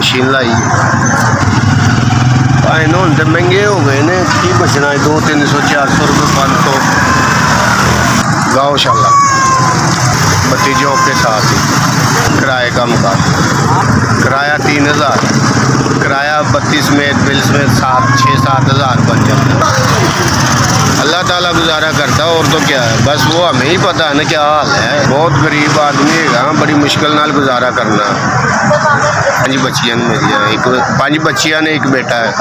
Machine लाई भाई हूँ तो महंगे हो गए ने की बचना है 200-300-400 रुपये 500 गौशाला भतीजों के साथ ही किराए का मुकाबला किराया 3000 किराया 32 में बिल में 6-7 हज़ार बन जाता है। अल्लाह ताला गुजारा करता है और तो क्या है, बस वो हमें ही पता है ना क्या हाल है। बहुत गरीब आदमी है, बड़ी मुश्किल नाल गुजारा करना। 5 बच्चियां मेरी एक 5 बच्चियां ने एक बेटा है,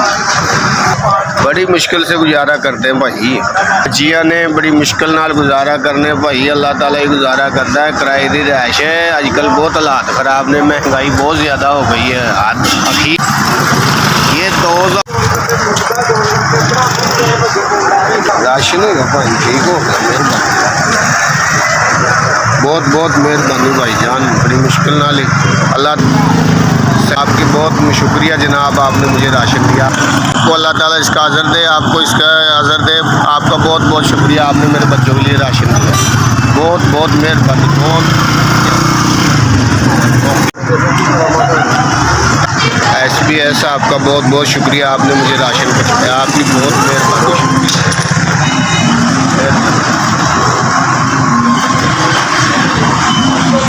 बड़ी मुश्किल से गुजारा करते हैं भाई। बच्चियां ने बड़ी मुश्किल नाल गुजारा करने भाई, अल्लाह ताला ही गुजारा करता है। किराए की रिहाइश है, आजकल बहुत हालात ख़राब ने, महंगाई बहुत ज़्यादा हो गई है। आखिर ये 2000 राशन है भाई, ठीक हो गया, बहुत बहुत मेहरबानी भाई जान, बड़ी मुश्किल ना ले। अल्लाह आपकी बहुत शुक्रिया जनाब, आपने मुझे राशन दिया। आपको अल्लाह ताला इसका अज़र दे, आपको इसका अज़र दे। आपका बहुत बहुत शुक्रिया, आपने मेरे बच्चों के लिए राशन दिया, बहुत बहुत मेहरबानी। बहुत SBS आपका बहुत बहुत शुक्रिया, आपने मुझे राशन पहुँचाया, आपकी बहुत मेहरबानी, शुक्रिया।